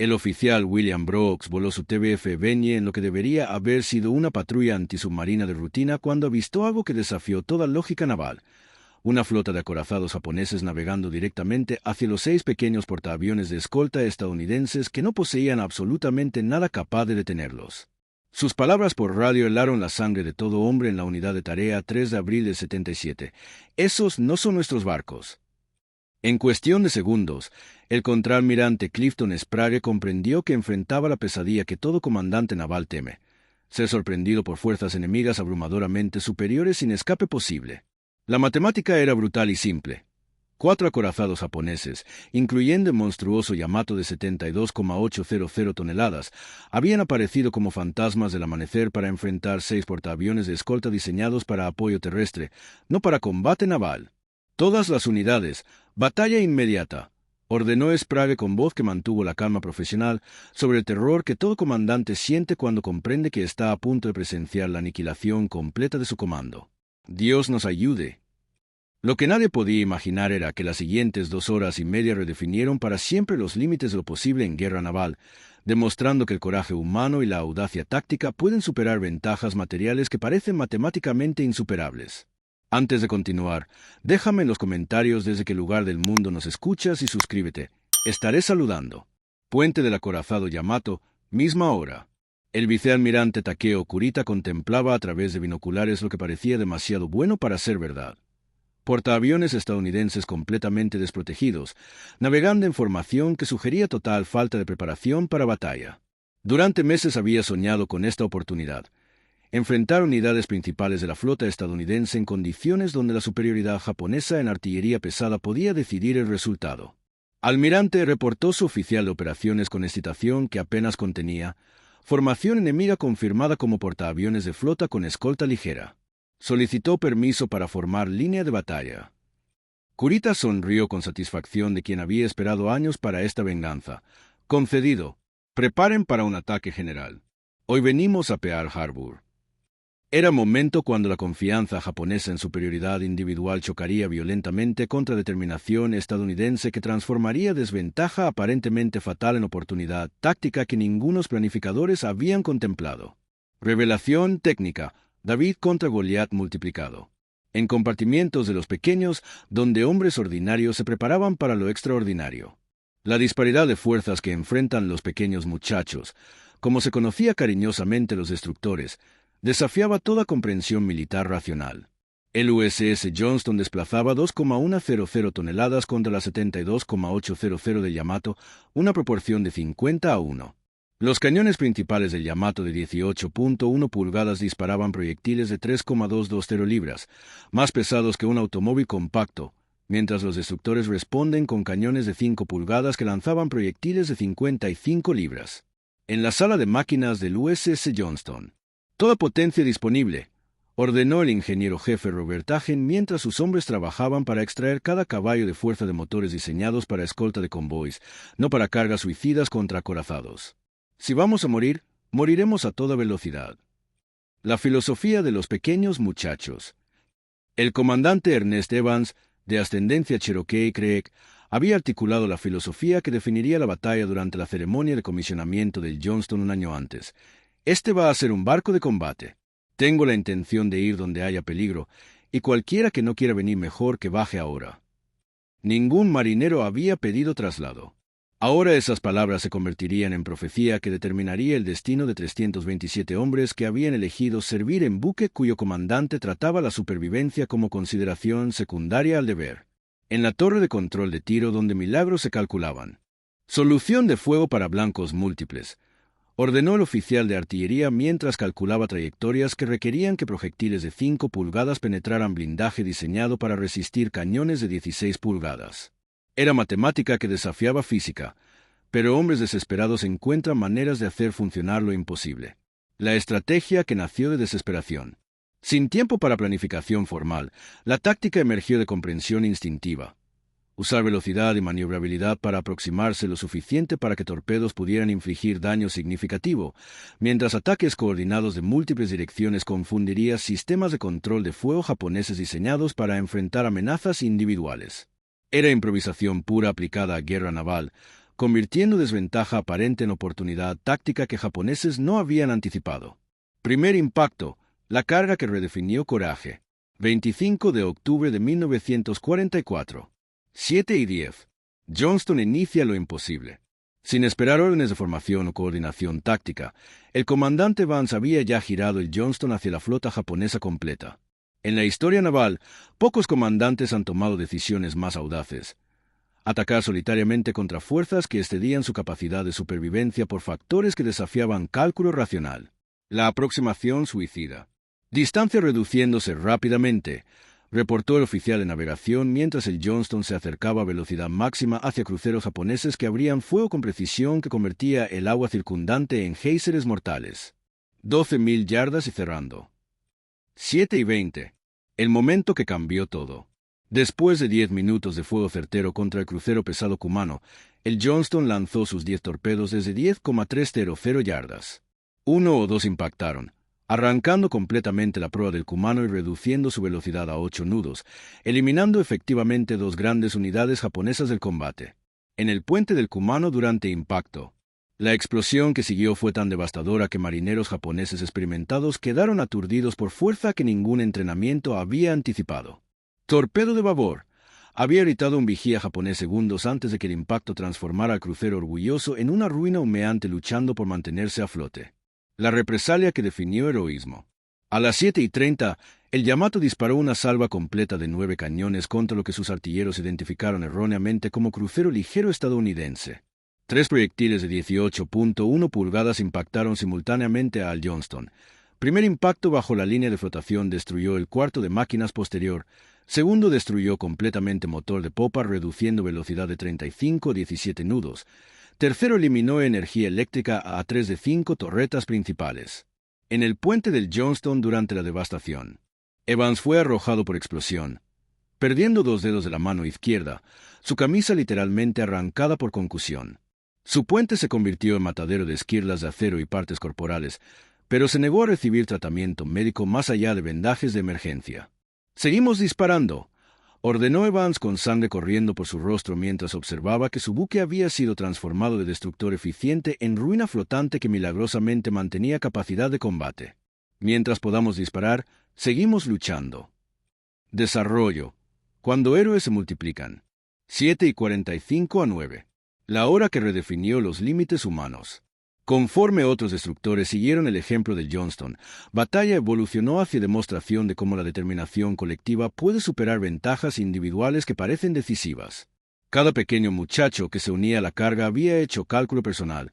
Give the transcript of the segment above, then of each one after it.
El oficial William Brooks voló su TBF Benny en lo que debería haber sido una patrulla antisubmarina de rutina cuando avistó algo que desafió toda lógica naval. Una flota de acorazados japoneses navegando directamente hacia los 6 pequeños portaaviones de escolta estadounidenses que no poseían absolutamente nada capaz de detenerlos. Sus palabras por radio helaron la sangre de todo hombre en la unidad de tarea 3 de abril del 77. Esos no son nuestros barcos. En cuestión de segundos, el contraalmirante Clifton Sprague comprendió que enfrentaba la pesadilla que todo comandante naval teme: ser sorprendido por fuerzas enemigas abrumadoramente superiores sin escape posible. La matemática era brutal y simple. 4 acorazados japoneses, incluyendo el monstruoso Yamato de 72,800 toneladas, habían aparecido como fantasmas del amanecer para enfrentar 6 portaaviones de escolta diseñados para apoyo terrestre, no para combate naval. Todas las unidades, batalla inmediata, ordenó Sprague con voz que mantuvo la calma profesional sobre el terror que todo comandante siente cuando comprende que está a punto de presenciar la aniquilación completa de su comando. Dios nos ayude. Lo que nadie podía imaginar era que las siguientes 2 horas y media redefinieron para siempre los límites de lo posible en guerra naval, demostrando que el coraje humano y la audacia táctica pueden superar ventajas materiales que parecen matemáticamente insuperables. Antes de continuar, déjame en los comentarios desde qué lugar del mundo nos escuchas y suscríbete. Estaré saludando. Puente del acorazado Yamato, misma hora. El vicealmirante Takeo Kurita contemplaba a través de binoculares lo que parecía demasiado bueno para ser verdad. Portaaviones estadounidenses completamente desprotegidos, navegando en formación que sugería total falta de preparación para batalla. Durante meses había soñado con esta oportunidad: enfrentar unidades principales de la flota estadounidense en condiciones donde la superioridad japonesa en artillería pesada podía decidir el resultado. Almirante reportó su oficial de operaciones con excitación que apenas contenía: formación enemiga confirmada como portaaviones de flota con escolta ligera. Solicitó permiso para formar línea de batalla. Kurita sonrió con satisfacción de quien había esperado años para esta venganza. Concedido. Preparen para un ataque general. Hoy venimos a Pearl Harbor. Era momento cuando la confianza japonesa en superioridad individual chocaría violentamente contra determinación estadounidense que transformaría desventaja aparentemente fatal en oportunidad táctica que ningunos planificadores habían contemplado. Revelación técnica: David contra Goliat multiplicado. En compartimientos de los pequeños, donde hombres ordinarios se preparaban para lo extraordinario. La disparidad de fuerzas que enfrentan los pequeños muchachos, como se conocía cariñosamente los destructores, desafiaba toda comprensión militar racional. El USS Johnston desplazaba 2,100 toneladas contra las 72,800 del Yamato, una proporción de 50-1. Los cañones principales del Yamato de 18.1 pulgadas disparaban proyectiles de 3,220 libras, más pesados que un automóvil compacto, mientras los destructores responden con cañones de 5 pulgadas que lanzaban proyectiles de 55 libras. En la sala de máquinas del USS Johnston, toda potencia disponible, ordenó el ingeniero jefe Robert Hagen mientras sus hombres trabajaban para extraer cada caballo de fuerza de motores diseñados para escolta de convoys, no para cargas suicidas contra acorazados. Si vamos a morir, moriremos a toda velocidad. La filosofía de los pequeños muchachos. El comandante Ernest Evans, de ascendencia Cherokee Creek, había articulado la filosofía que definiría la batalla durante la ceremonia de comisionamiento del Johnston un año antes. Este va a ser un barco de combate. Tengo la intención de ir donde haya peligro, y cualquiera que no quiera venir mejor que baje ahora. Ningún marinero había pedido traslado. Ahora esas palabras se convertirían en profecía que determinaría el destino de 327 hombres que habían elegido servir en buque cuyo comandante trataba la supervivencia como consideración secundaria al deber. En la torre de control de tiro donde milagros se calculaban. Solución de fuego para blancos múltiples, ordenó el oficial de artillería mientras calculaba trayectorias que requerían que proyectiles de 5 pulgadas penetraran blindaje diseñado para resistir cañones de 16 pulgadas. Era matemática que desafiaba física, pero hombres desesperados encuentran maneras de hacer funcionar lo imposible. La estrategia que nació de desesperación. Sin tiempo para planificación formal, la táctica emergió de comprensión instintiva. Usar velocidad y maniobrabilidad para aproximarse lo suficiente para que torpedos pudieran infligir daño significativo, mientras ataques coordinados de múltiples direcciones confundirían sistemas de control de fuego japoneses diseñados para enfrentar amenazas individuales. Era improvisación pura aplicada a guerra naval, convirtiendo desventaja aparente en oportunidad táctica que japoneses no habían anticipado. Primer impacto, la carga que redefinió Coraje. 25 de octubre de 1944. 7:10. Johnston inicia lo imposible. Sin esperar órdenes de formación o coordinación táctica, el comandante Vance había ya girado el Johnston hacia la flota japonesa completa. En la historia naval, pocos comandantes han tomado decisiones más audaces. Atacar solitariamente contra fuerzas que excedían su capacidad de supervivencia por factores que desafiaban cálculo racional. La aproximación suicida. Distancia reduciéndose rápidamente, reportó el oficial de navegación mientras el Johnston se acercaba a velocidad máxima hacia cruceros japoneses que abrían fuego con precisión que convertía el agua circundante en géiseres mortales. 12.000 yardas y cerrando. 7:20. El momento que cambió todo. Después de 10 minutos de fuego certero contra el crucero pesado Kumano, el Johnston lanzó sus 10 torpedos desde 10,300 yardas. 1 o 2 impactaron, arrancando completamente la proa del Kumano y reduciendo su velocidad a 8 nudos, eliminando efectivamente 2 grandes unidades japonesas del combate. En el puente del Kumano durante impacto. La explosión que siguió fue tan devastadora que marineros japoneses experimentados quedaron aturdidos por fuerza que ningún entrenamiento había anticipado. Torpedo de babor. Había irritado un vigía japonés segundos antes de que el impacto transformara al crucero orgulloso en una ruina humeante luchando por mantenerse a flote. La represalia que definió heroísmo. A las 7:30, el Yamato disparó una salva completa de 9 cañones contra lo que sus artilleros identificaron erróneamente como crucero ligero estadounidense. 3 proyectiles de 18.1 pulgadas impactaron simultáneamente al Johnston. Primer impacto bajo la línea de flotación destruyó el cuarto de máquinas posterior. Segundo destruyó completamente motor de popa reduciendo velocidad de 35 a 17 nudos. Tercero eliminó energía eléctrica a 3 de 5 torretas principales. En el puente del Johnston durante la devastación. Evans fue arrojado por explosión, perdiendo 2 dedos de la mano izquierda, su camisa literalmente arrancada por concusión. Su puente se convirtió en matadero de esquirlas de acero y partes corporales, pero se negó a recibir tratamiento médico más allá de vendajes de emergencia. «Seguimos disparando», ordenó Evans con sangre corriendo por su rostro mientras observaba que su buque había sido transformado de destructor eficiente en ruina flotante que milagrosamente mantenía capacidad de combate. «Mientras podamos disparar, seguimos luchando». Desarrollo. Cuando héroes se multiplican. 7:45 a 9. La hora que redefinió los límites humanos. Conforme otros destructores siguieron el ejemplo del Johnston, Batalla evolucionó hacia demostración de cómo la determinación colectiva puede superar ventajas individuales que parecen decisivas. Cada pequeño muchacho que se unía a la carga había hecho cálculo personal,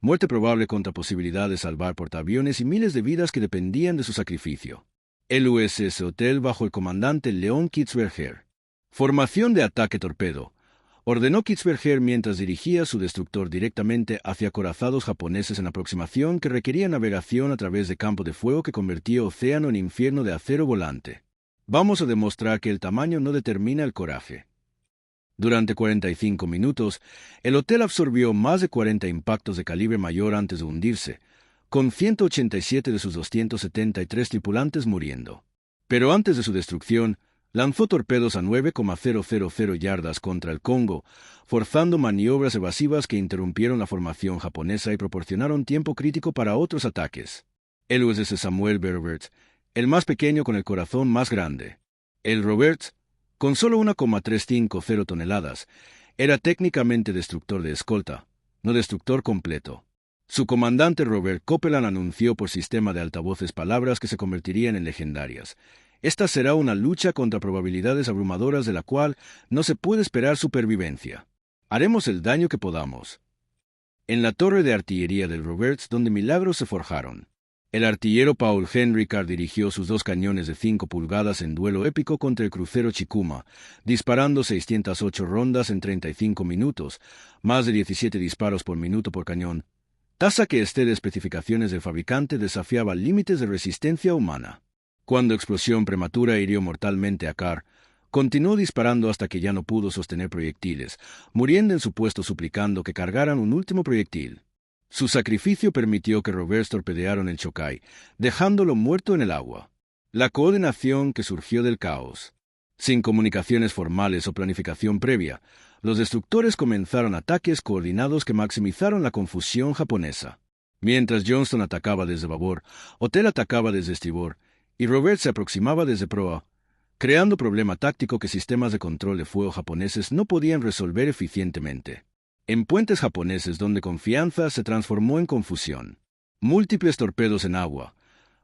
muerte probable contra posibilidad de salvar portaaviones y miles de vidas que dependían de su sacrificio. El USS Hotel bajo el comandante Leon Kitzberger. Formación de ataque torpedo. Ordenó Kitzberger mientras dirigía su destructor directamente hacia acorazados japoneses en aproximación que requería navegación a través de campo de fuego que convertía océano en infierno de acero volante. Vamos a demostrar que el tamaño no determina el coraje. Durante 45 minutos, el Hotel absorbió más de 40 impactos de calibre mayor antes de hundirse, con 187 de sus 273 tripulantes muriendo. Pero antes de su destrucción, lanzó torpedos a 9,000 yardas contra el Congo, forzando maniobras evasivas que interrumpieron la formación japonesa y proporcionaron tiempo crítico para otros ataques. El USS Samuel B. Roberts, el más pequeño con el corazón más grande. El Roberts, con solo 1,350 toneladas, era técnicamente destructor de escolta, no destructor completo. Su comandante Robert Copeland anunció por sistema de altavoces palabras que se convertirían en legendarias. Esta será una lucha contra probabilidades abrumadoras de la cual no se puede esperar supervivencia. Haremos el daño que podamos. En la torre de artillería del Roberts, donde milagros se forjaron, el artillero Paul Henry Carr dirigió sus 2 cañones de 5 pulgadas en duelo épico contra el crucero Chikuma, disparando 608 rondas en 35 minutos, más de 17 disparos por minuto por cañón, tasa que de especificaciones del fabricante desafiaba límites de resistencia humana. Cuando explosión prematura hirió mortalmente a Carr, continuó disparando hasta que ya no pudo sostener proyectiles, muriendo en su puesto suplicando que cargaran un último proyectil. Su sacrificio permitió que Roberts torpedearan el Chokai, dejándolo muerto en el agua. La coordinación que surgió del caos. Sin comunicaciones formales o planificación previa, los destructores comenzaron ataques coordinados que maximizaron la confusión japonesa. Mientras Johnston atacaba desde babor, Hotel atacaba desde estribor, y Robert se aproximaba desde proa, creando problema táctico que sistemas de control de fuego japoneses no podían resolver eficientemente. En puentes japoneses donde confianza se transformó en confusión. Múltiples torpedos en agua.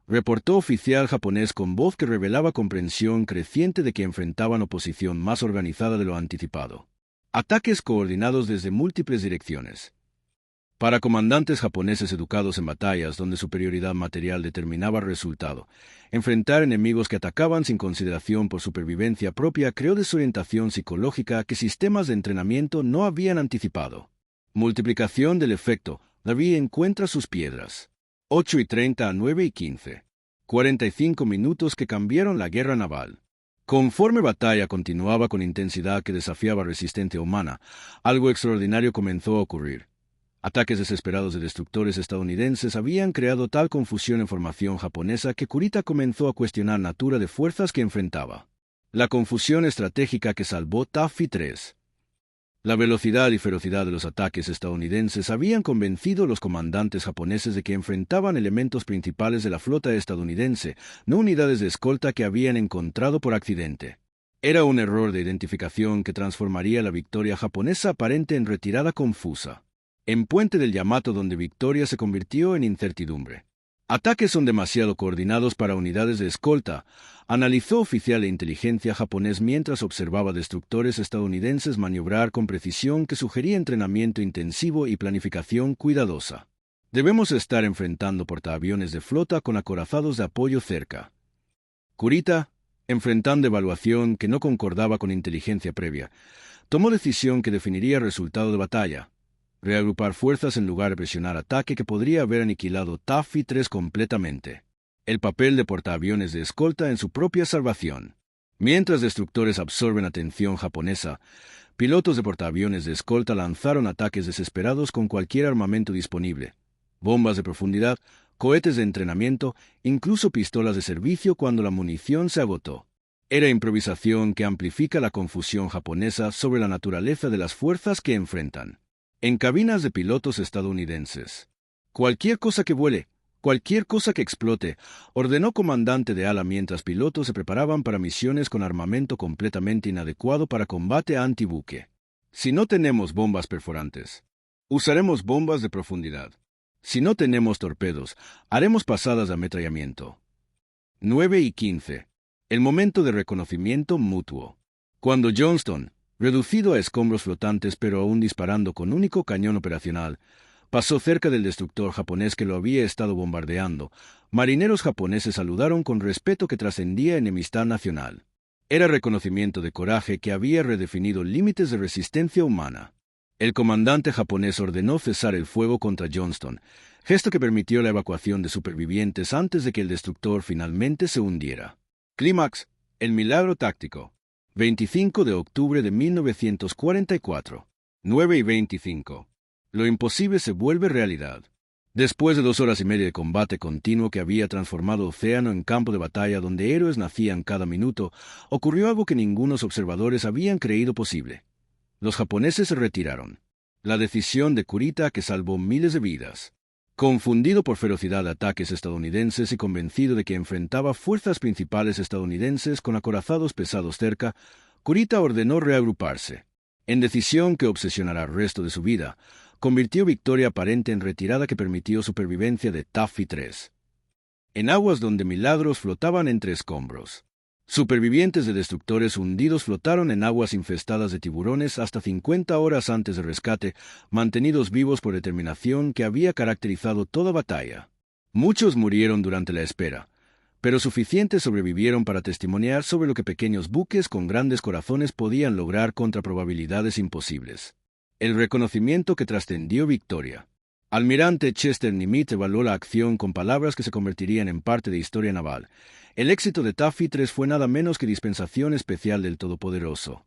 Reportó oficial japonés con voz que revelaba comprensión creciente de que enfrentaban oposición más organizada de lo anticipado. Ataques coordinados desde múltiples direcciones. Para comandantes japoneses educados en batallas donde superioridad material determinaba el resultado, enfrentar enemigos que atacaban sin consideración por supervivencia propia creó desorientación psicológica que sistemas de entrenamiento no habían anticipado. Multiplicación del efecto. David encuentra sus piedras. 8:30 a 9:15. 45 minutos que cambiaron la guerra naval. Conforme batalla continuaba con intensidad que desafiaba resistencia humana, algo extraordinario comenzó a ocurrir. Ataques desesperados de destructores estadounidenses habían creado tal confusión en formación japonesa que Kurita comenzó a cuestionar la natura de fuerzas que enfrentaba. La confusión estratégica que salvó Taffy 3. La velocidad y ferocidad de los ataques estadounidenses habían convencido a los comandantes japoneses de que enfrentaban elementos principales de la flota estadounidense, no unidades de escolta que habían encontrado por accidente. Era un error de identificación que transformaría la victoria japonesa aparente en retirada confusa. En Puente del Yamato, donde victoria se convirtió en incertidumbre. Ataques son demasiado coordinados para unidades de escolta, analizó oficial de inteligencia japonés mientras observaba destructores estadounidenses maniobrar con precisión que sugería entrenamiento intensivo y planificación cuidadosa. Debemos estar enfrentando portaaviones de flota con acorazados de apoyo cerca. Kurita, enfrentando evaluación que no concordaba con inteligencia previa, tomó decisión que definiría el resultado de batalla. Reagrupar fuerzas en lugar de presionar ataque que podría haber aniquilado Taffy 3 completamente. El papel de portaaviones de escolta en su propia salvación. Mientras destructores absorben atención japonesa, pilotos de portaaviones de escolta lanzaron ataques desesperados con cualquier armamento disponible. Bombas de profundidad, cohetes de entrenamiento, incluso pistolas de servicio cuando la munición se agotó. Era improvisación que amplifica la confusión japonesa sobre la naturaleza de las fuerzas que enfrentan. En cabinas de pilotos estadounidenses. Cualquier cosa que vuele, cualquier cosa que explote, ordenó comandante de ala mientras pilotos se preparaban para misiones con armamento completamente inadecuado para combate antibuque. Si no tenemos bombas perforantes, usaremos bombas de profundidad. Si no tenemos torpedos, haremos pasadas de ametrallamiento. 9:15. El momento de reconocimiento mutuo. Cuando Johnston, reducido a escombros flotantes pero aún disparando con único cañón operacional, pasó cerca del destructor japonés que lo había estado bombardeando, marineros japoneses saludaron con respeto que trascendía enemistad nacional. Era reconocimiento de coraje que había redefinido límites de resistencia humana. El comandante japonés ordenó cesar el fuego contra Johnston, gesto que permitió la evacuación de supervivientes antes de que el destructor finalmente se hundiera. Clímax, el milagro táctico. 25 de octubre de 1944. 9:25. Lo imposible se vuelve realidad. Después de 2 horas y media de combate continuo que había transformado océano en campo de batalla donde héroes nacían cada minuto, ocurrió algo que ningunos observadores habían creído posible. Los japoneses se retiraron. La decisión de Kurita que salvó miles de vidas. Confundido por ferocidad de ataques estadounidenses y convencido de que enfrentaba fuerzas principales estadounidenses con acorazados pesados cerca, Kurita ordenó reagruparse. En decisión que obsesionará el resto de su vida, convirtió victoria aparente en retirada que permitió supervivencia de Taffy 3. En aguas donde milagros flotaban entre escombros. Supervivientes de destructores hundidos flotaron en aguas infestadas de tiburones hasta 50 horas antes del rescate, mantenidos vivos por determinación que había caracterizado toda batalla. Muchos murieron durante la espera, pero suficientes sobrevivieron para testimoniar sobre lo que pequeños buques con grandes corazones podían lograr contra probabilidades imposibles. El reconocimiento que trascendió victoria. Almirante Chester Nimitz evaluó la acción con palabras que se convertirían en parte de historia naval. El éxito de Taffy 3 fue nada menos que dispensación especial del Todopoderoso.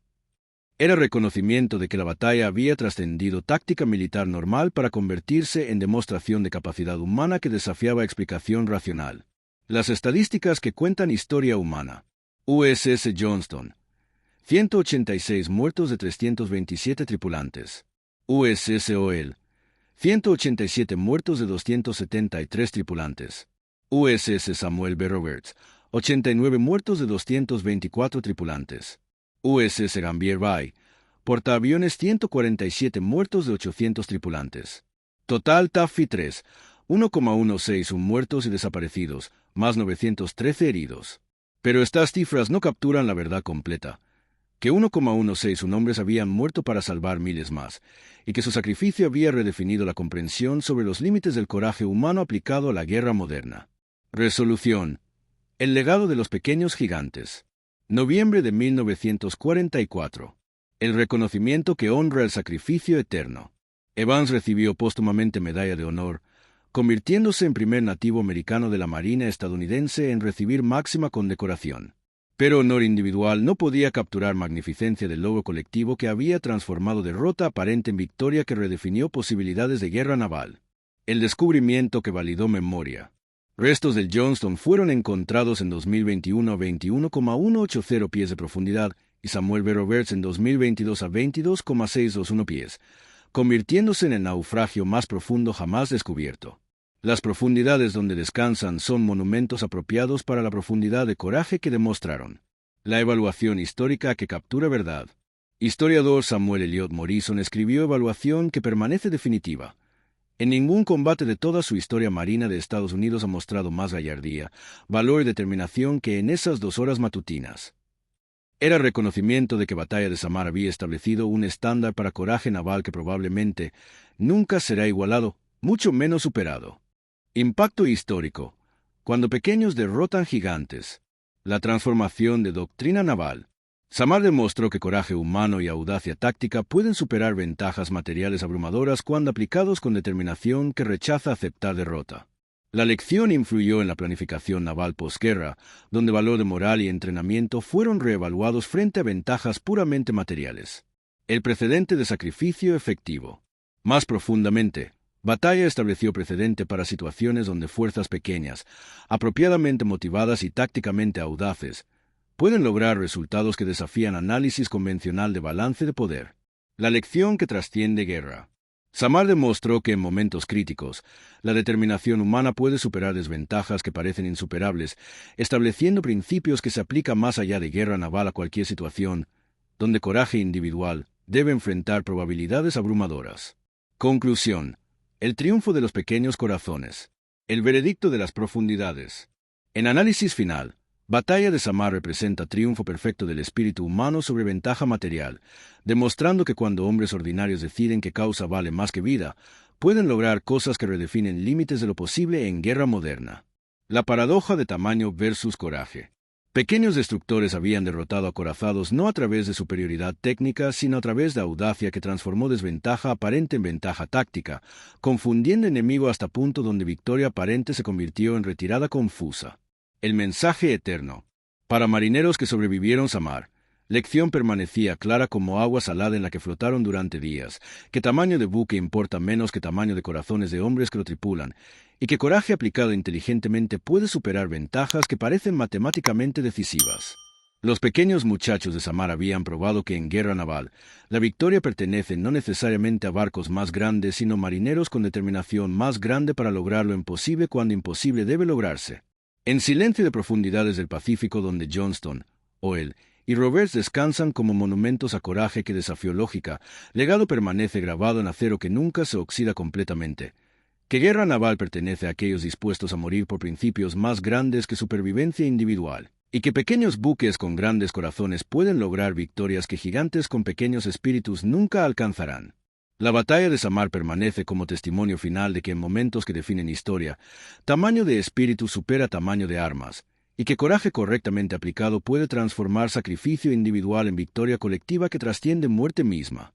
Era reconocimiento de que la batalla había trascendido táctica militar normal para convertirse en demostración de capacidad humana que desafiaba explicación racional. Las estadísticas que cuentan historia humana. USS Johnston. 186 muertos de 327 tripulantes. USS Oel, 187 muertos de 273 tripulantes. USS Samuel B. Roberts, 89 muertos de 224 tripulantes. USS Gambier Bay, portaaviones 147 muertos de 800 tripulantes. Total Taffy 3, 1,161 muertos y desaparecidos, más 913 heridos. Pero estas cifras no capturan la verdad completa, que 1,161 hombres habían muerto para salvar miles más, y que su sacrificio había redefinido la comprensión sobre los límites del coraje humano aplicado a la guerra moderna. Resolución. El legado de los pequeños gigantes. Noviembre de 1944. El reconocimiento que honra el sacrificio eterno. Evans recibió póstumamente Medalla de Honor, convirtiéndose en primer nativo americano de la Marina estadounidense en recibir máxima condecoración. Pero honor individual no podía capturar magnificencia del logro colectivo que había transformado derrota aparente en victoria que redefinió posibilidades de guerra naval. El descubrimiento que validó memoria. Restos del Johnston fueron encontrados en 2021 a 21,180 pies de profundidad y Samuel B. Roberts en 2022 a 22,621 pies, convirtiéndose en el naufragio más profundo jamás descubierto. Las profundidades donde descansan son monumentos apropiados para la profundidad de coraje que demostraron. La evaluación histórica que captura verdad. Historiador Samuel Eliot Morison escribió evaluación que permanece definitiva. En ningún combate de toda su historia marina de Estados Unidos ha mostrado más gallardía, valor y determinación que en esas 2 horas matutinas. Era reconocimiento de que Batalla de Samar había establecido un estándar para coraje naval que probablemente nunca será igualado, mucho menos superado. Impacto histórico. Cuando pequeños derrotan gigantes. La transformación de doctrina naval. Samar demostró que coraje humano y audacia táctica pueden superar ventajas materiales abrumadoras cuando aplicados con determinación que rechaza aceptar derrota. La lección influyó en la planificación naval posguerra, donde valor de moral y entrenamiento fueron reevaluados frente a ventajas puramente materiales. El precedente de sacrificio efectivo. Más profundamente, Batalla estableció precedente para situaciones donde fuerzas pequeñas, apropiadamente motivadas y tácticamente audaces, pueden lograr resultados que desafían análisis convencional de balance de poder. La lección que trasciende guerra. Samar demostró que en momentos críticos, la determinación humana puede superar desventajas que parecen insuperables, estableciendo principios que se aplican más allá de guerra naval a cualquier situación, donde coraje individual debe enfrentar probabilidades abrumadoras. Conclusión. El triunfo de los pequeños corazones. El veredicto de las profundidades. En análisis final, Batalla de Samar representa triunfo perfecto del espíritu humano sobre ventaja material, demostrando que cuando hombres ordinarios deciden que causa vale más que vida, pueden lograr cosas que redefinen límites de lo posible en guerra moderna. La paradoja de tamaño versus coraje. Pequeños destructores habían derrotado acorazados no a través de superioridad técnica, sino a través de audacia que transformó desventaja aparente en ventaja táctica, confundiendo enemigo hasta punto donde victoria aparente se convirtió en retirada confusa. El mensaje eterno. Para marineros que sobrevivieron Samar, lección permanecía clara como agua salada en la que flotaron durante días, que tamaño de buque importa menos que tamaño de corazones de hombres que lo tripulan, y que coraje aplicado inteligentemente puede superar ventajas que parecen matemáticamente decisivas. Los pequeños muchachos de Samar habían probado que en guerra naval, la victoria pertenece no necesariamente a barcos más grandes, sino marineros con determinación más grande para lograr lo imposible cuando imposible debe lograrse. En silencio de profundidades del Pacífico donde Johnston, Oel y Roberts descansan como monumentos a coraje que desafió lógica, legado permanece grabado en acero que nunca se oxida completamente. Que guerra naval pertenece a aquellos dispuestos a morir por principios más grandes que supervivencia individual, y que pequeños buques con grandes corazones pueden lograr victorias que gigantes con pequeños espíritus nunca alcanzarán. La batalla de Samar permanece como testimonio final de que en momentos que definen historia, tamaño de espíritu supera tamaño de armas, y que coraje correctamente aplicado puede transformar sacrificio individual en victoria colectiva que trasciende muerte misma.